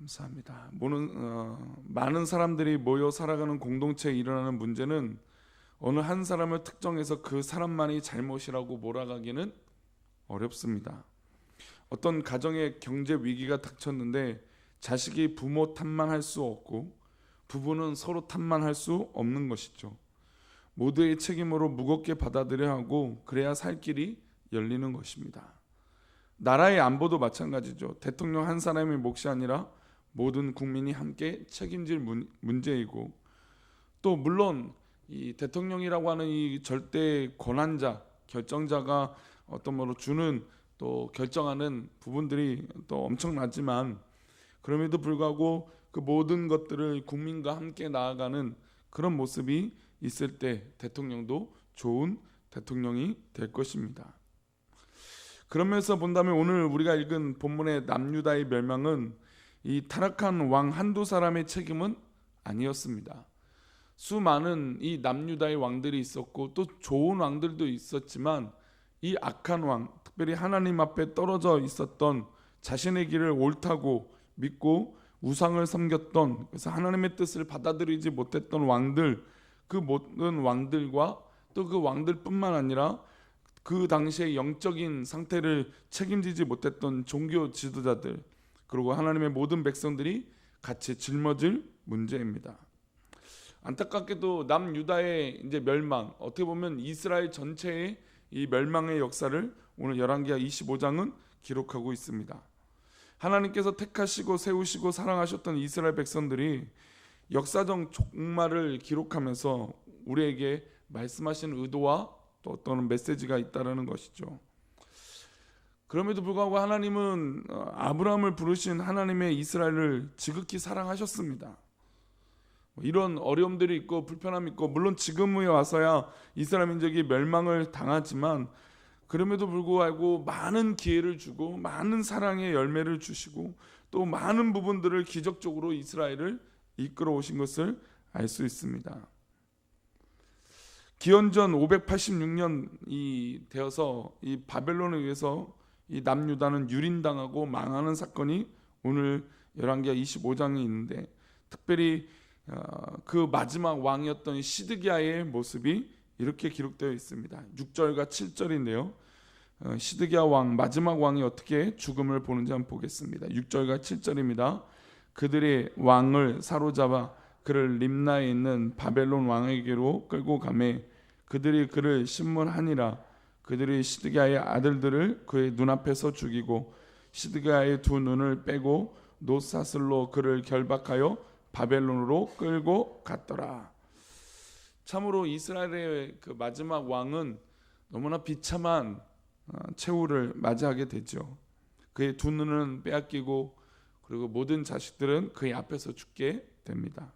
감사합니다. 많은 사람들이 모여 살아가는 공동체에 일어나는 문제는 어느 한 사람을 특정해서 그 사람만이 잘못이라고 몰아가기는 어렵습니다. 어떤 가정에 경제 위기가 닥쳤는데 자식이 부모 탓만 할 수 없고 부부는 서로 탓만 할 수 없는 것이죠. 모두의 책임으로 무겁게 받아들여야 하고 그래야 살 길이 열리는 것입니다. 나라의 안보도 마찬가지죠. 대통령 한 사람의 몫이 아니라 모든 국민이 함께 책임질 문제이고, 또 물론 이 대통령이라고 하는 이 절대 권한자, 결정자가 어떤 뭐로 주는 또 결정하는 부분들이 또 엄청나지만, 그럼에도 불구하고 그 모든 것들을 국민과 함께 나아가는 그런 모습이 있을 때 대통령도 좋은 대통령이 될 것입니다. 그러면서 본다면 오늘 우리가 읽은 본문의 남유다의 멸망은 이 타락한 왕 한두 사람의 책임은 아니었습니다. 수많은 이 남유다의 왕들이 있었고 또 좋은 왕들도 있었지만, 이 악한 왕, 특별히 하나님 앞에 떨어져 있었던, 자신의 길을 옳다고 믿고 우상을 섬겼던, 그래서 하나님의 뜻을 받아들이지 못했던 왕들, 그 모든 왕들과 또 그 왕들뿐만 아니라 그 당시의 영적인 상태를 책임지지 못했던 종교 지도자들, 그리고 하나님의 모든 백성들이 같이 짊어질 문제입니다. 안타깝게도 남유다의 이제 멸망, 어떻게 보면 이스라엘 전체의 이 멸망의 역사를 오늘 열왕기하 25장은 기록하고 있습니다. 하나님께서 택하시고 세우시고 사랑하셨던 이스라엘 백성들이 역사적 종말을 기록하면서 우리에게 말씀하신 의도와 또 어떤 메시지가 있다는 것이죠. 그럼에도 불구하고 하나님은 아브라함을 부르신 하나님의 이스라엘을 지극히 사랑하셨습니다. 이런 어려움들이 있고 불편함이 있고, 물론 지금에 와서야 이스라엘 민족이 멸망을 당하지만, 그럼에도 불구하고 많은 기회를 주고 많은 사랑의 열매를 주시고 또 많은 부분들을 기적적으로 이스라엘을 이끌어 오신 것을 알 수 있습니다. 기원전 586년이 되어서 이 바벨론에 의해서 이 남유다는 유린당하고 망하는 사건이 오늘 열왕기하 25장에 있는데, 특별히 그 마지막 왕이었던 시드기야의 모습이 이렇게 기록되어 있습니다. 6절과 7절인데요. 시드기야 왕, 마지막 왕이 어떻게 죽음을 보는지 한번 보겠습니다. 6절과 7절입니다. 그들이 왕을 사로잡아 그를 림나에 있는 바벨론 왕에게로 끌고 가매 그들이 그를 신문하니라. 그들이 시드기야의 아들들을 그의 눈앞에서 죽이고 시드기야의 두 눈을 빼고 놋사슬로 그를 결박하여 바벨론으로 끌고 갔더라. 참으로 이스라엘의 그 마지막 왕은 너무나 비참한 최후를 맞이하게 되죠. 그의 두 눈은 빼앗기고 그리고 모든 자식들은 그의 앞에서 죽게 됩니다.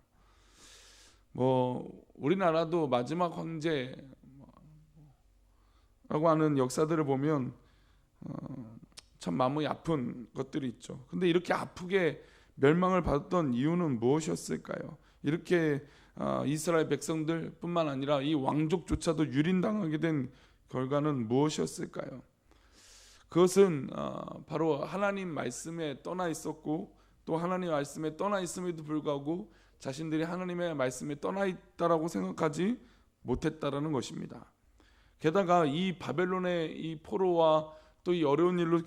우리나라도 마지막 황제라고 하는 역사들을 보면 참 마음이 아픈 것들이 있죠. 근데 이렇게 아프게 멸망을 받았던 이유는 무엇이었을까요? 이렇게 이스라엘 백성들뿐만 아니라 이 왕족조차도 유린당하게 된 결과는 무엇이었을까요? 그것은 바로 하나님 말씀에 떠나 있었고, 또 하나님 말씀에 떠나 있음에도 불구하고 자신들이 하나님의 말씀에 떠나 있다라고 생각하지 못했다라는 것입니다. 게다가 이 바벨론의 이 포로와 또 이 어려운 일을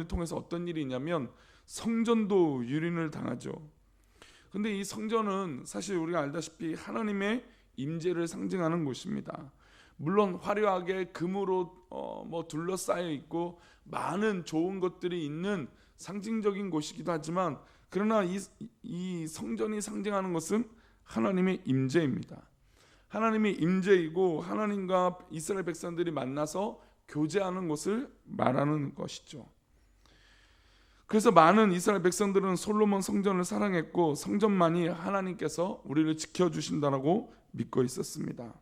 통해서 어떤 일이 있냐면 성전도 유린을 당하죠. 근데 이 성전은 사실 우리가 알다시피 하나님의 임재를 상징하는 곳입니다. 물론 화려하게 금으로 둘러싸여 있고 많은 좋은 것들이 있는 상징적인 곳이기도 하지만, 그러나 이 성전이 상징하는 것은 하나님의 임재입니다. 하나님의 임재이고 하나님과 이스라엘 백성들이 만나서 교제하는 것을 말하는 것이죠. 그래서 많은 이스라엘 백성들은 솔로몬 성전을 사랑했고 성전만이 하나님께서 우리를 지켜주신다라고 믿고 있었습니다.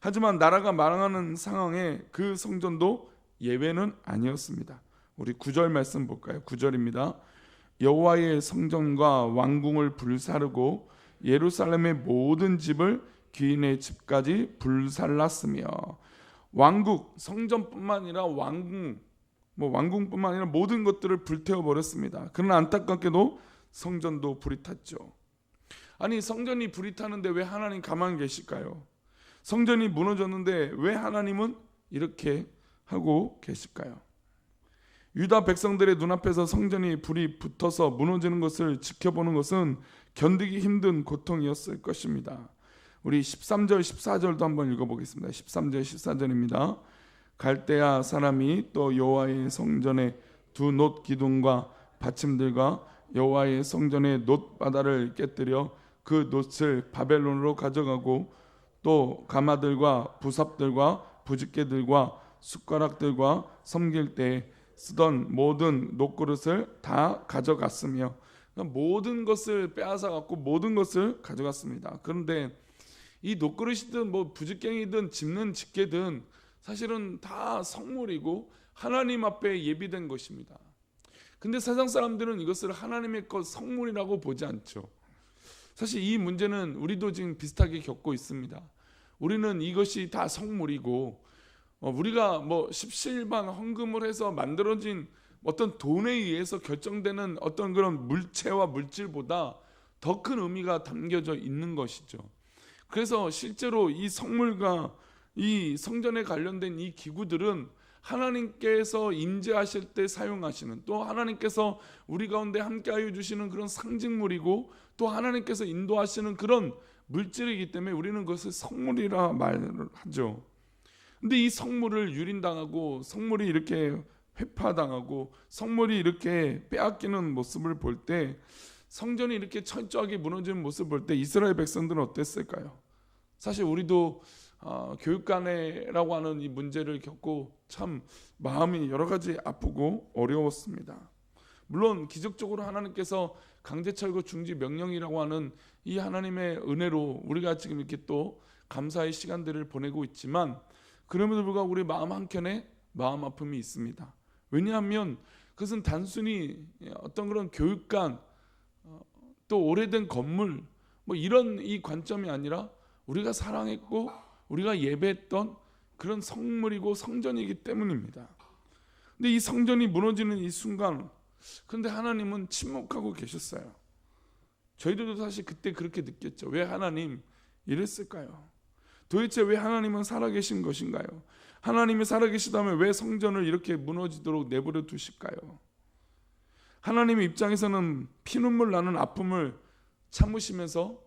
하지만 나라가 망하는 상황에 그 성전도 예외는 아니었습니다. 우리 9절 말씀 볼까요? 9절입니다. 여호와의 성전과 왕궁을 불사르고 예루살렘의 모든 집을 귀인의 집까지 불살랐으며, 왕국, 성전뿐만 아니라 왕궁뿐만 아니라 모든 것들을 불태워 버렸습니다. 그러나 안타깝게도 성전도 불이 탔죠. 아니, 성전이 불이 타는데 왜 하나님 가만히 계실까요? 성전이 무너졌는데 왜 하나님은 이렇게 하고 계실까요? 유다 백성들의 눈앞에서 성전이 불이 붙어서 무너지는 것을 지켜보는 것은 견디기 힘든 고통이었을 것입니다. 우리 13절 14절도 한번 읽어보겠습니다. 13절 14절입니다. 갈대아 사람이 또 여호와의 성전의 두 놋 기둥과 받침들과 여호와의 성전의 놋 바다를 깨뜨려 그 놋을 바벨론으로 가져가고 또 가마들과 부삽들과 부집개들과 숟가락들과 섬길 때 쓰던 모든 놋그릇을 다 가져갔으며, 모든 것을 빼앗아 갖고 모든 것을 가져갔습니다. 그런데 이 놋그릇이든 뭐 부집갱이든 짚는 집게든 사실은 다 성물이고 하나님 앞에 예비된 것입니다. 근데 세상 사람들은 이것을 하나님의 것 성물이라고 보지 않죠. 사실 이 문제는 우리도 지금 비슷하게 겪고 있습니다. 우리는 이것이 다 성물이고 우리가 뭐 십시일반 헌금을 해서 만들어진 어떤 돈에 의해서 결정되는 어떤 그런 물체와 물질보다 더 큰 의미가 담겨져 있는 것이죠. 그래서 실제로 이 성물과 이 성전에 관련된 이 기구들은 하나님께서 임재하실 때 사용하시는, 또 하나님께서 우리 가운데 함께하여 주시는 그런 상징물이고, 또 하나님께서 인도하시는 그런 물질이기 때문에 우리는 그것을 성물이라 말을 하죠. 근데 이 성물을 유린당하고 성물이 이렇게 회파당하고 성물이 이렇게 빼앗기는 모습을 볼 때, 성전이 이렇게 철저하게 무너지는 모습을 볼 때 이스라엘 백성들은 어땠을까요? 사실 우리도 교육관회라고 하는 이 문제를 겪고 참 마음이 여러 가지 아프고 어려웠습니다. 물론 기적적으로 하나님께서 강제철거 중지 명령이라고 하는 이 하나님의 은혜로 우리가 지금 이렇게 또 감사의 시간들을 보내고 있지만, 그럼에도 불구하고 우리 마음 한켠에 마음 아픔이 있습니다. 왜냐하면 그것은 단순히 어떤 그런 교육관, 또 오래된 건물 뭐 이런 이 관점이 아니라 우리가 사랑했고 우리가 예배했던 그런 성물이고 성전이기 때문입니다. 근데 이 성전이 무너지는 이 순간, 그런데 하나님은 침묵하고 계셨어요. 저희들도 사실 그때 그렇게 느꼈죠. 왜 하나님 이랬을까요? 도대체 왜 하나님은 살아계신 것인가요? 하나님이 살아계시다면 왜 성전을 이렇게 무너지도록 내버려 두실까요? 하나님의 입장에서는 피눈물 나는 아픔을 참으시면서,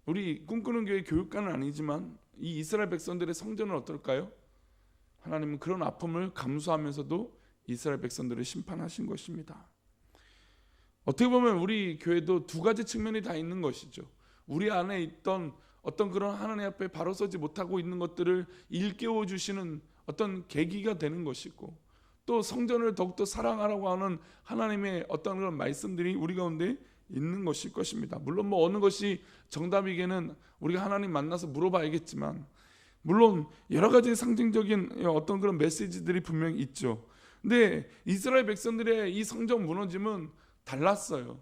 우리 꿈꾸는 교회 교육관은 아니지만 이 이스라엘 백성들의 성전은 어떨까요? 하나님은 그런 아픔을 감수하면서도 이스라엘 백성들을 심판하신 것입니다. 어떻게 보면 우리 교회도 두 가지 측면이 다 있는 것이죠. 우리 안에 있던 어떤 그런 하나님 앞에 바로 서지 못하고 있는 것들을 일깨워 주시는 어떤 계기가 되는 것이고, 또 성전을 더욱더 사랑하라고 하는 하나님의 어떤 그런 말씀들이 우리 가운데 있는 것일 것입니다. 물론 뭐 어느 것이 정답이기는 우리가 하나님 만나서 물어봐야겠지만, 물론 여러 가지 상징적인 어떤 그런 메시지들이 분명히 있죠. 근데 이스라엘 백성들의 이 성전 무너짐은 달랐어요.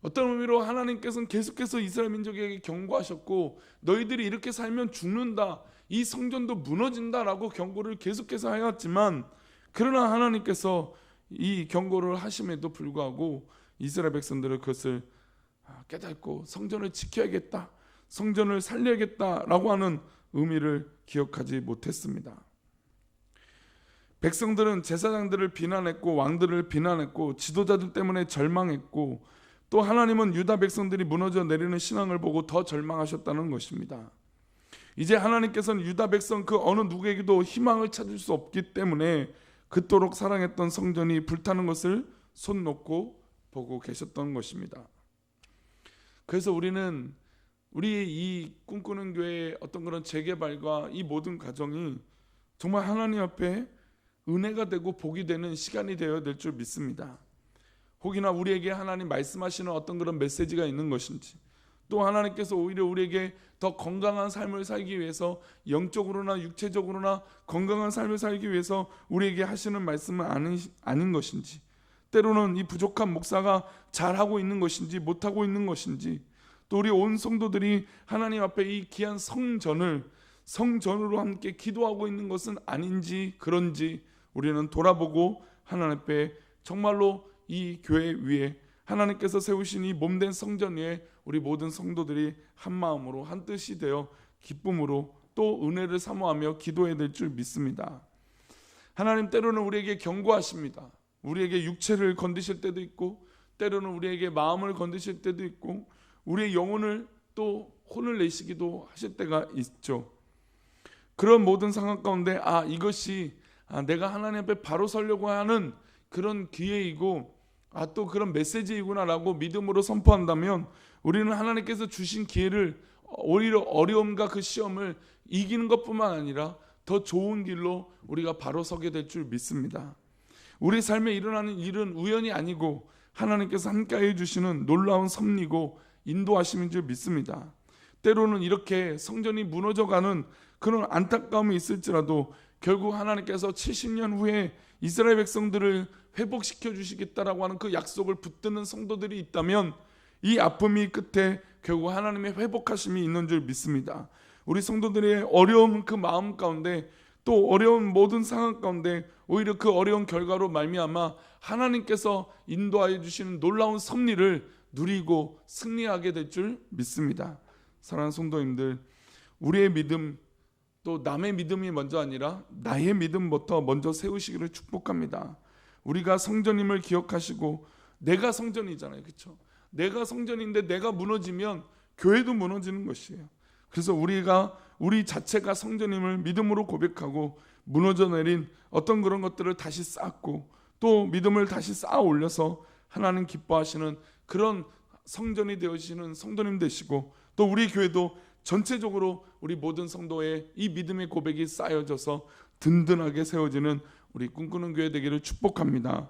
어떤 의미로 하나님께서는 계속해서 이스라엘 민족에게 경고하셨고, 너희들이 이렇게 살면 죽는다, 이 성전도 무너진다라고 경고를 계속해서 하였지만, 그러나 하나님께서 이 경고를 하심에도 불구하고 이스라엘 백성들은 그것을 깨닫고 성전을 지켜야겠다, 성전을 살려야겠다라고 하는 의미를 기억하지 못했습니다. 백성들은 제사장들을 비난했고 왕들을 비난했고 지도자들 때문에 절망했고, 또 하나님은 유다 백성들이 무너져 내리는 신앙을 보고 더 절망하셨다는 것입니다. 이제 하나님께서는 유다 백성 그 어느 누구에게도 희망을 찾을 수 없기 때문에 그토록 사랑했던 성전이 불타는 것을 손 놓고 보고 계셨던 것입니다. 그래서 우리는 우리의 이 꿈꾸는 교회의 어떤 그런 재개발과 이 모든 과정이 정말 하나님 앞에 은혜가 되고 복이 되는 시간이 되어야 될 줄 믿습니다. 혹이나 우리에게 하나님 말씀하시는 어떤 그런 메시지가 있는 것인지, 또 하나님께서 오히려 우리에게 더 건강한 삶을 살기 위해서, 영적으로나 육체적으로나 건강한 삶을 살기 위해서 우리에게 하시는 말씀은 아닌 것인지, 때로는 이 부족한 목사가 잘하고 있는 것인지 못하고 있는 것인지, 또 우리 온 성도들이 하나님 앞에 이 귀한 성전으로 함께 기도하고 있는 것은 아닌지, 그런지 우리는 돌아보고 하나님 앞에 정말로 이 교회 위에 하나님께서 세우신 이 몸된 성전 위에 우리 모든 성도들이 한 마음으로 한 뜻이 되어 기쁨으로 또 은혜를 사모하며 기도해야 될 줄 믿습니다. 하나님 때로는 우리에게 경고하십니다. 우리에게 육체를 건드실 때도 있고 때로는 우리에게 마음을 건드실 때도 있고 우리의 영혼을 또 혼을 내시기도 하실 때가 있죠. 그런 모든 상황 가운데 이것이 내가 하나님 앞에 바로 서려고 하는 그런 기회이고 또 그런 메시지이구나라고 믿음으로 선포한다면 우리는 하나님께서 주신 기회를 오히려 어려움과 그 시험을 이기는 것뿐만 아니라 더 좋은 길로 우리가 바로 서게 될 줄 믿습니다. 우리 삶에 일어나는 일은 우연이 아니고 하나님께서 함께해 주시는 놀라운 섭리고 인도하심인 줄 믿습니다. 때로는 이렇게 성전이 무너져가는 그런 안타까움이 있을지라도 결국 하나님께서 70년 후에 이스라엘 백성들을 회복시켜 주시겠다라고 하는 그 약속을 붙드는 성도들이 있다면 이 아픔이 끝에 결국 하나님의 회복하심이 있는 줄 믿습니다. 우리 성도들의 어려운 그 마음 가운데 또 어려운 모든 상황 가운데 오히려 그 어려운 결과로 말미암아 하나님께서 인도하여 주시는 놀라운 섭리를 누리고 승리하게 될 줄 믿습니다. 사랑하는 성도님들, 우리의 믿음 또 남의 믿음이 먼저 아니라 나의 믿음부터 먼저 세우시기를 축복합니다. 우리가 성전임을 기억하시고 내가 성전이잖아요, 그렇죠? 내가 성전인데 내가 무너지면 교회도 무너지는 것이에요. 그래서 우리 자체가 성전임을 믿음으로 고백하고 무너져 내린 어떤 그런 것들을 다시 쌓고 또 믿음을 다시 쌓아 올려서 하나님 기뻐하시는 그런 성전이 되어지시는 성도님 되시고 또 우리 교회도 전체적으로 우리 모든 성도의 이 믿음의 고백이 쌓여져서 든든하게 세워지는 우리 꿈꾸는 교회 되기를 축복합니다.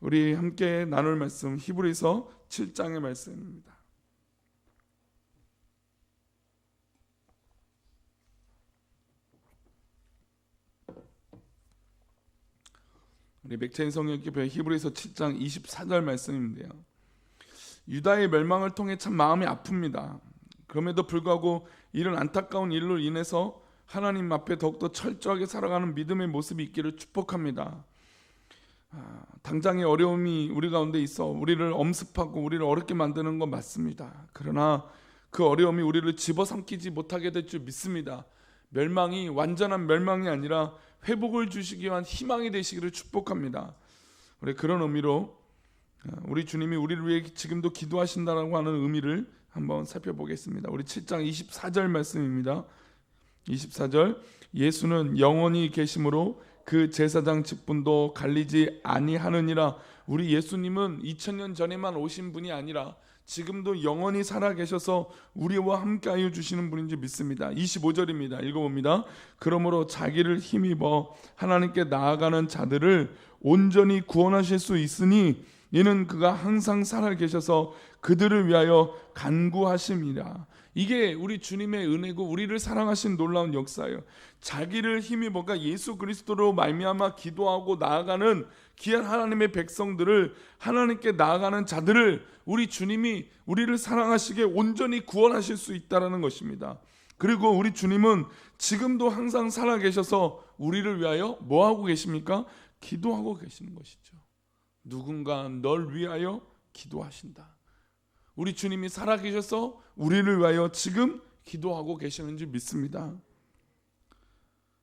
우리 함께 나눌 말씀 히브리서 7장의 말씀입니다. 우리 맥체인 성경기표의 히브리서 7장 24절 말씀인데요. 유다의 멸망을 통해 참 마음이 아픕니다. 그럼에도 불구하고 이런 안타까운 일로 인해서 하나님 앞에 더욱더 철저하게 살아가는 믿음의 모습이 있기를 축복합니다. 당장의 어려움이 우리 가운데 있어 우리를 엄습하고 우리를 어렵게 만드는 건 맞습니다. 그러나 그 어려움이 우리를 집어삼키지 못하게 될 줄 믿습니다. 멸망이 완전한 멸망이 아니라 회복을 주시기 위한 희망이 되시기를 축복합니다. 우리 그런 의미로 우리 주님이 우리를 위해 지금도 기도하신다라고 하는 의미를 한번 살펴보겠습니다. 우리 7장 24절 말씀입니다. 24절 예수는 영원히 계심으로 그 제사장 직분도 갈리지 아니하느니라. 우리 예수님은 2000년 전에만 오신 분이 아니라 지금도 영원히 살아계셔서 우리와 함께하여 주시는 분인지 믿습니다. 25절입니다. 읽어봅니다. 그러므로 자기를 힘입어 하나님께 나아가는 자들을 온전히 구원하실 수 있으니 이는 그가 항상 살아계셔서 그들을 위하여 간구하심이라. 이게 우리 주님의 은혜고 우리를 사랑하신 놀라운 역사예요. 자기를 힘입어가 예수 그리스도로 말미암아 기도하고 나아가는 귀한 하나님의 백성들을, 하나님께 나아가는 자들을 우리 주님이 우리를 사랑하시게 온전히 구원하실 수 있다는 것입니다. 그리고 우리 주님은 지금도 항상 살아계셔서 우리를 위하여 뭐하고 계십니까? 기도하고 계시는 것이죠. 누군가 널 위하여 기도하신다. 우리 주님이 살아계셔서 우리를 위하여 지금 기도하고 계시는 줄 믿습니다.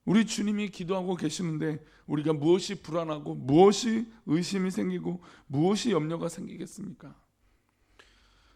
우리 주님이 기도하고 계시는데 우리가 무엇이 불안하고 무엇이 의심이 생기고 무엇이 염려가 생기겠습니까?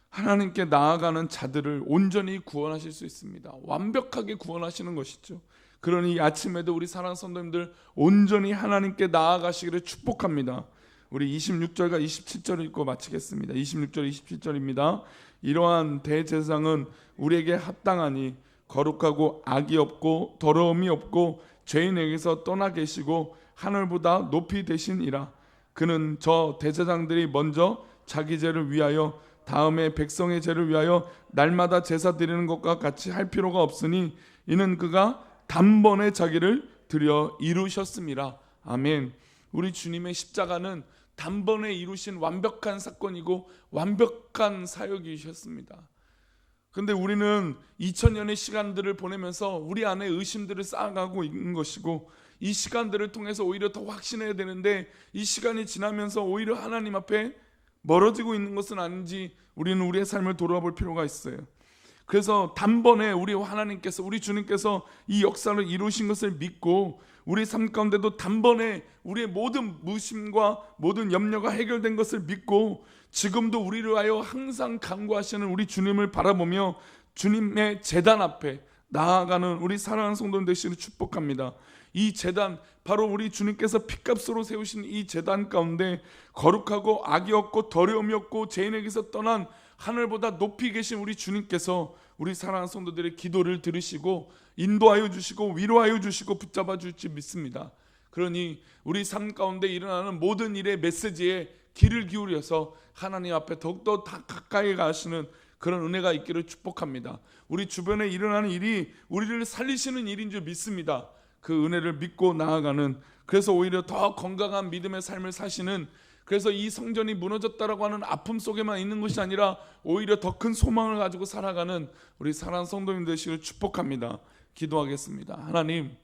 하나님께 나아가는 자들을 온전히 구원하실 수 있습니다. 완벽하게 구원하시는 것이죠. 그러니 아침에도 우리 사랑하는 성도님들 온전히 하나님께 나아가시기를 축복합니다. 우리 26절과 27절 읽고 마치겠습니다. 26절 27절입니다. 이러한 대제사장은 우리에게 합당하니 거룩하고 악이 없고 더러움이 없고 죄인에게서 떠나 계시고 하늘보다 높이 되시니라. 그는 저 대제사장들이 먼저 자기 죄를 위하여 다음에 백성의 죄를 위하여 날마다 제사 드리는 것과 같이 할 필요가 없으니 이는 그가 단번에 자기를 드려 이루셨음이라. 아멘. 우리 주님의 십자가는 단번에 이루신 완벽한 사건이고 완벽한 사역이셨습니다. 그런데 우리는 2000년의 시간들을 보내면서 우리 안에 의심들을 쌓아가고 있는 것이고 이 시간들을 통해서 오히려 더 확신해야 되는데 이 시간이 지나면서 오히려 하나님 앞에 멀어지고 있는 것은 아닌지 우리는 우리의 삶을 돌아볼 필요가 있어요. 그래서 단번에 우리 하나님께서, 우리 주님께서 이 역사를 이루신 것을 믿고 우리 삶 가운데도 단번에 우리의 모든 무심과 모든 염려가 해결된 것을 믿고 지금도 우리를 위하여 항상 간구하시는 우리 주님을 바라보며 주님의 제단 앞에 나아가는 우리 사랑하는 성도들 되시기를 축복합니다. 이 제단, 바로 우리 주님께서 핏값으로 세우신 이 제단 가운데 거룩하고 악이 없고 더러움이 없고 죄인에게서 떠난 하늘보다 높이 계신 우리 주님께서 우리 사랑하는 성도들의 기도를 들으시고 인도하여 주시고 위로하여 주시고 붙잡아 주실지 믿습니다. 그러니 우리 삶 가운데 일어나는 모든 일의 메시지에 귀를 기울여서 하나님 앞에 더욱더 가까이 가시는 그런 은혜가 있기를 축복합니다. 우리 주변에 일어나는 일이 우리를 살리시는 일인 줄 믿습니다. 그 은혜를 믿고 나아가는, 그래서 오히려 더 건강한 믿음의 삶을 사시는, 그래서 이 성전이 무너졌다라고 하는 아픔 속에만 있는 것이 아니라 오히려 더 큰 소망을 가지고 살아가는 우리 사랑하는 성도님 되시기를 축복합니다. 기도하겠습니다. 하나님,